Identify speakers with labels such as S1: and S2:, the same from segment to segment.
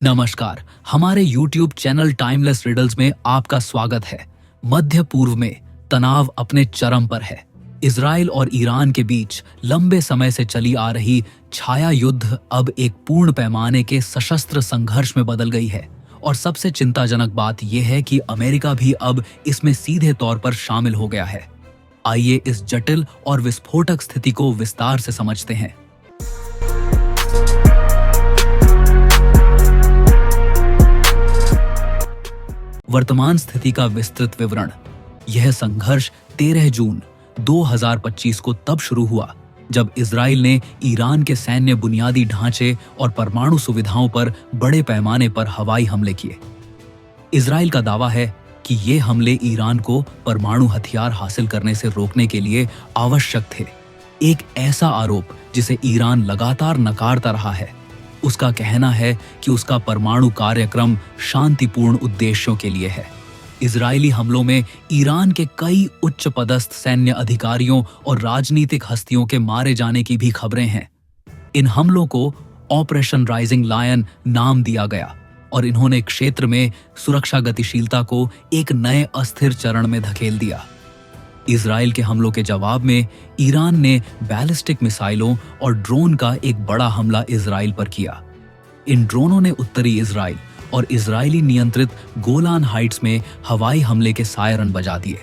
S1: नमस्कार। हमारे YouTube channel timeless riddles में आपका स्वागत है। मध्य पूर्व में तनाव अपने चरम पर है। इजराइल और ईरान के बीच लंबे समय से चली आ रही छाया युद्ध अब एक पूर्ण पैमाने के सशस्त्र संघर्ष में बदल गई है और सबसे चिंताजनक बात यह है कि अमेरिका भी अब इसमें सीधे तौर पर शामिल हो गया है। आइए इस जटिल और विस्फोटक स्थिति को विस्तार से समझते हैं। वर्तमान स्थिति का विस्तृत विवरण। यह संघर्ष 13 जून 2025 को तब शुरू हुआ जब इजराइल ने ईरान के सैन्य बुनियादी ढांचे और परमाणु सुविधाओं पर बड़े पैमाने पर हवाई हमले किए। इजराइल का दावा है कि ये हमले ईरान को परमाणु हथियार हासिल करने से रोकने के लिए आवश्यक थे, एक ऐसा आरोप जिसे ईरान लगातार नकारता रहा है। उसका कहना है कि उसका परमाणु कार्यक्रम शांतिपूर्ण उद्देश्यों के लिए है। इजरायली हमलों में ईरान के कई उच्च पदस्थ सैन्य अधिकारियों और राजनीतिक हस्तियों के मारे जाने की भी खबरें हैं। इन हमलों को ऑपरेशन राइजिंग लायन नाम दिया गया और इन्होंने क्षेत्र में सुरक्षा गतिशीलता को एक नए अस्थिर चरण में धकेल दिया। इजराइल के हमलों के जवाब में ईरान ने बैलिस्टिक मिसाइलों और ड्रोन का एक बड़ा हमला इजराइल पर किया। इन ड्रोनों ने उत्तरी इजराइल और इजरायली नियंत्रित गोलान हाइट्स में हवाई हमले के सायरन बजा दिए।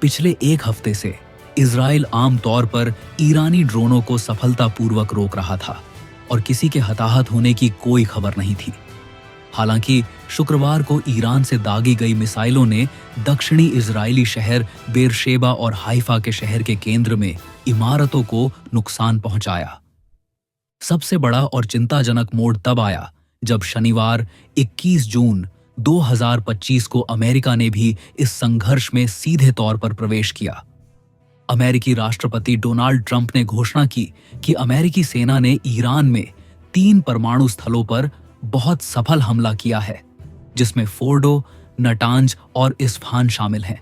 S1: पिछले एक हफ्ते से इजराइल आमतौर पर ईरानी ड्रोनों को सफलतापूर्वक रोक रहा था और किसी के हताहत होने की कोई खबर नहीं थी। हालांकि शुक्रवार को ईरान से दागी गई मिसाइलों ने दक्षिणी इजरायली शहर बेरशेबा और हाइफा के शहर के केंद्र में इमारतों को नुकसान पहुंचाया। सबसे बड़ा और चिंताजनक मोड़ तब आया जब शनिवार 21 जून 2025 को अमेरिका ने भी इस संघर्ष में सीधे तौर पर प्रवेश किया। अमेरिकी राष्ट्रपति डोनाल्ड ट्रंप ने घोषणा की कि अमेरिकी सेना ने ईरान में 3 परमाणु स्थलों पर बहुत सफल हमला किया है, जिसमें फोर्डो, नटांज और इस्फहान शामिल हैं।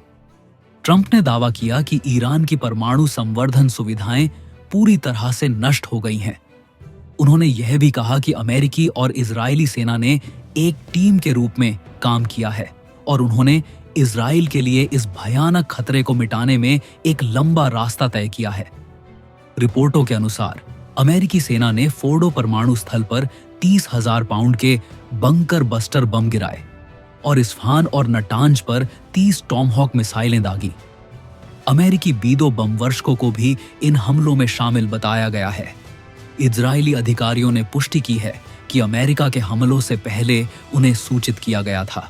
S1: ट्रंप ने दावा किया कि ईरान की परमाणु संवर्धन सुविधाएं पूरी तरह से नष्ट हो गई हैं। उन्होंने यह भी कहा कि अमेरिकी और इजरायली सेना ने एक टीम के रूप में काम किया है और उन्होंने इजराइल के लिए इस भयानक खतरे को मिटाने में एक लंबा रास्ता तय किया है। रिपोर्टों के अनुसार अमेरिकी सेना ने फोर्डो परमाणु स्थल पर 30,000 पाउंड के बंकर बस्टर बम गिराए और इस्फहान और नटांज पर 30 टॉमहॉक मिसाइलें दागी। अमेरिकी बीदो बमवर्षकों को भी इन हमलों में शामिल बताया गया है। इजरायली अधिकारियों ने पुष्टि की है कि अमेरिका के हमलों से पहले उन्हें सूचित किया गया था।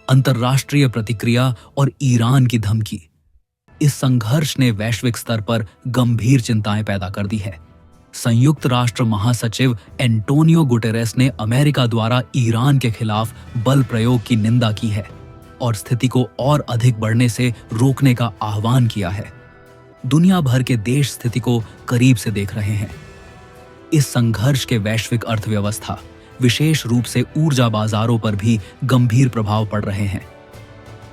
S1: अंतर्राष्ट्रीय प्रतिक्रिया और ईरान की धमकी। इस संघर्ष ने वैश्विक स्तर पर गंभीर चिंताएं पैदा कर दी है। संयुक्त राष्ट्र महासचिव एंटोनियो गुटेरेस ने अमेरिका द्वारा ईरान के खिलाफ बल प्रयोग की निंदा की है और स्थिति को और अधिक बढ़ने से रोकने का आह्वान किया है। दुनिया भर के देश स्थिति को करीब से देख रहे हैं। इस संघर्ष के वैश्विक अर्थव्यवस्था, विशेष रूप से ऊर्जा बाजारों पर भी गंभीर प्रभाव पड़ रहे हैं।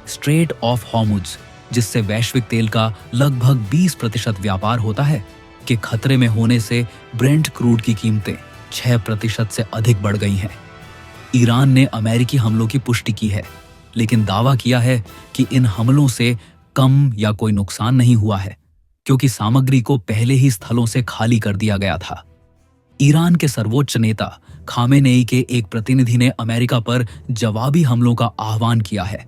S1: स्ट्रेट ऑफ हॉर्मुज, जिससे वैश्विक तेल का लगभग 20% व्यापार होता है, के खतरे में होने से ब्रेंट क्रूड की कीमतें 6% से अधिक बढ़ गई हैं। ईरान ने अमेरिकी हमलों की पुष्टि की है, लेकिन दावा किया है कि इन हमलों से कम या कोई नुकसान नहीं हुआ है, क्योंकि सामग्री को पहले ही स्थलों से खाली कर दिया गया था। ईरान के सर्वोच्च नेता खामेनेई के एक प्रतिनिधि ने अमेरिका पर जवाबी हमलों का आह्वान किया है,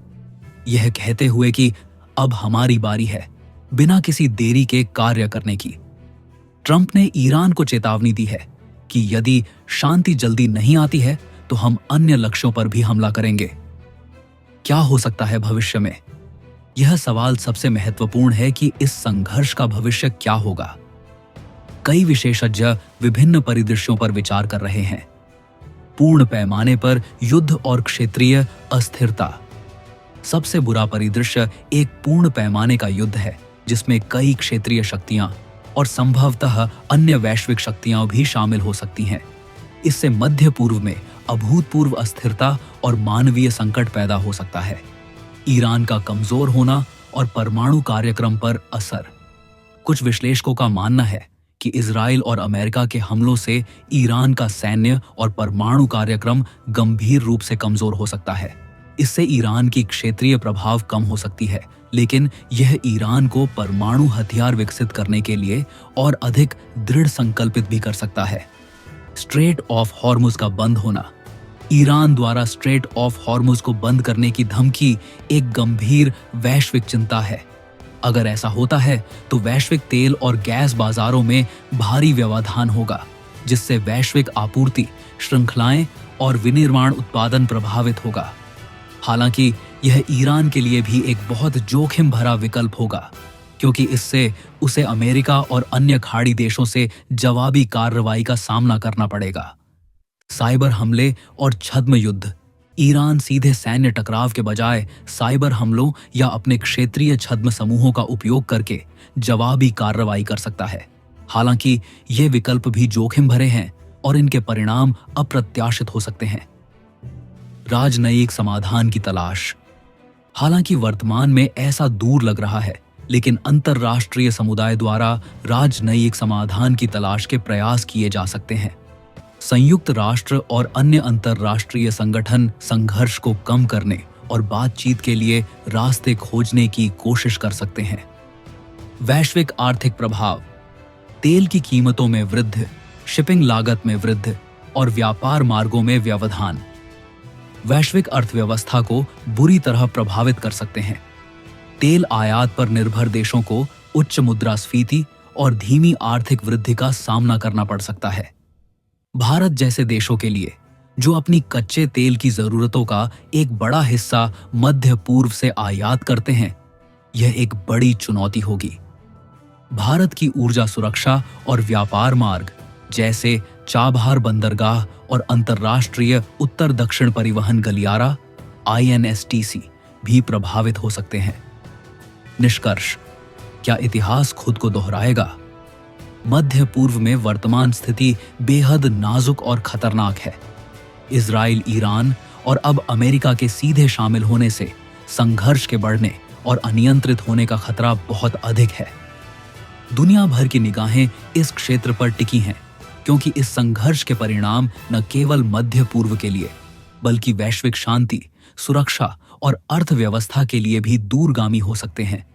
S1: यह कहते हुए कि अब हमारी बारी है, बिना किसी देरी के कार्य करने की। ट्रंप ने ईरान को चेतावनी दी है कि यदि शांति जल्दी नहीं आती है तो हम अन्य लक्ष्यों पर भी हमला करेंगे। क्या हो सकता है भविष्य में? यह सवाल सबसे महत्वपूर्ण है कि इस संघर्ष का भविष्य क्या होगा। कई विशेषज्ञ विभिन्न परिदृश्यों पर विचार कर रहे हैं। पूर्ण पैमाने पर युद्ध और क्षेत्रीय अस्थिरता। सबसे बुरा परिदृश्य एक पूर्ण पैमाने का युद्ध है, जिसमें कई क्षेत्रीय शक्तियां और संभवतः अन्य वैश्विक शक्तियां भी शामिल हो सकती हैं। इससे मध्य पूर्व में अभूतपूर्व अस्थिरता और मानवीय संकट पैदा हो सकता है। ईरान का कमजोर होना और परमाणु कार्यक्रम पर असर। कुछ विश्लेषकों का मानना है कि कि इजराइल और अमेरिका के हमलों से ईरान का सैन्य और परमाणु कार्यक्रम गंभीर रूप से कमजोर हो सकता है। इससे ईरान की क्षेत्रीय प्रभाव कम हो सकती है, लेकिन यह ईरान को परमाणु हथियार विकसित करने के लिए और अधिक दृढ़ संकल्पित भी कर सकता है। स्ट्रेट ऑफ हॉर्मुज का बंद होना। ईरान द्वारा स्ट्रेट ऑफ हॉर्मुज को बंद करने की धमकी एक गंभीर वैश्विक चिंता है। अगर ऐसा होता है तो वैश्विक तेल और गैस बाजारों में भारी व्यवधान होगा, जिससे वैश्विक आपूर्ति श्रृंखलाएं और विनिर्माण उत्पादन प्रभावित होगा। हालांकि यह ईरान के लिए भी एक बहुत जोखिम भरा विकल्प होगा, क्योंकि इससे उसे अमेरिका और अन्य खाड़ी देशों से जवाबी कार्रवाई का सामना करना पड़ेगा। साइबर हमले और छद्म युद्ध। ईरान सीधे सैन्य टकराव के बजाय साइबर हमलों या अपने क्षेत्रीय छद्म समूहों का उपयोग करके जवाबी कार्रवाई कर सकता है। हालांकि ये विकल्प भी जोखिम भरे हैं और इनके परिणाम अप्रत्याशित हो सकते हैं। राजनयिक समाधान की तलाश। हालांकि वर्तमान में ऐसा दूर लग रहा है, लेकिन अंतरराष्ट्रीय समुदाय द्वारा राजनयिक समाधान की तलाश के प्रयास किए जा सकते हैं। संयुक्त राष्ट्र और अन्य अंतरराष्ट्रीय संगठन संघर्ष को कम करने और बातचीत के लिए रास्ते खोजने की कोशिश कर सकते हैं। वैश्विक आर्थिक प्रभाव। तेल की कीमतों में वृद्धि, शिपिंग लागत में वृद्धि और व्यापार मार्गों में व्यवधान वैश्विक अर्थव्यवस्था को बुरी तरह प्रभावित कर सकते हैं। तेल आयात पर निर्भर देशों को उच्च मुद्रास्फीति और धीमी आर्थिक वृद्धि का सामना करना पड़ सकता है। भारत जैसे देशों के लिए, जो अपनी कच्चे तेल की जरूरतों का एक बड़ा हिस्सा मध्य पूर्व से आयात करते हैं, यह एक बड़ी चुनौती होगी। भारत की ऊर्जा सुरक्षा और व्यापार मार्ग जैसे चाबहार बंदरगाह और अंतर्राष्ट्रीय उत्तर दक्षिण परिवहन गलियारा INSTC भी प्रभावित हो सकते हैं। निष्कर्ष। क्या इतिहास खुद को दोहराएगा? मध्य पूर्व में वर्तमान स्थिति बेहद नाजुक और खतरनाक है। इजराइल, ईरान और अब अमेरिका के सीधे शामिल होने से संघर्ष के बढ़ने और अनियंत्रित होने का खतरा बहुत अधिक है। दुनिया भर की निगाहें इस क्षेत्र पर टिकी हैं, क्योंकि इस संघर्ष के परिणाम न केवल मध्य पूर्व के लिए, बल्कि वैश्विक शांति, सुरक्षा और अर्थव्यवस्था के लिए भी दूरगामी हो सकते हैं।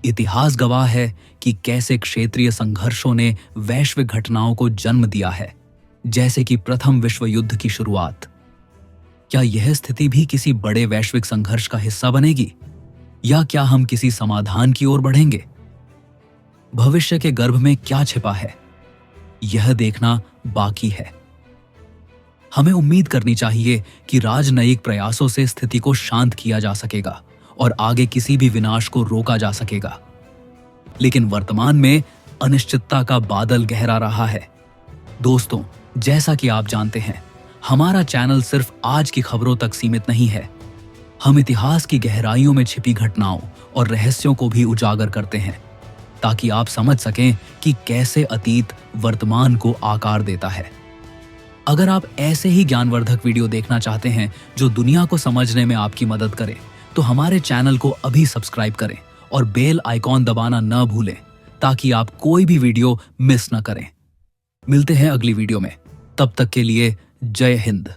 S1: इतिहास गवाह है कि कैसे क्षेत्रीय संघर्षों ने वैश्विक घटनाओं को जन्म दिया है, जैसे कि प्रथम विश्व युद्ध की शुरुआत। क्या यह स्थिति भी किसी बड़े वैश्विक संघर्ष का हिस्सा बनेगी, या क्या हम किसी समाधान की ओर बढ़ेंगे? भविष्य के गर्भ में क्या छिपा है, यह देखना बाकी है। हमें उम्मीद करनी चाहिए कि राजनयिक प्रयासों से स्थिति को शांत किया जा सकेगा और आगे किसी भी विनाश को रोका जा सकेगा। लेकिन वर्तमान में अनिश्चितता का बादल गहरा रहा है। दोस्तों, जैसा कि आप जानते हैं, हमारा चैनल सिर्फ आज की खबरों तक सीमित नहीं है। हम इतिहास की गहराइयों में छिपी घटनाओं और रहस्यों को भी उजागर करते हैं, ताकि आप समझ सकें कि कैसे अतीत वर्तमान को आकार देता है। अगर आप ऐसे ही ज्ञानवर्धक वीडियो देखना चाहते हैं जो दुनिया को समझने में आपकी मदद करे, तो हमारे चैनल को अभी सब्सक्राइब करें और बेल आइकॉन दबाना न भूलें, ताकि आप कोई भी वीडियो मिस न करें। मिलते हैं अगली वीडियो में। तब तक के लिए जय हिंद।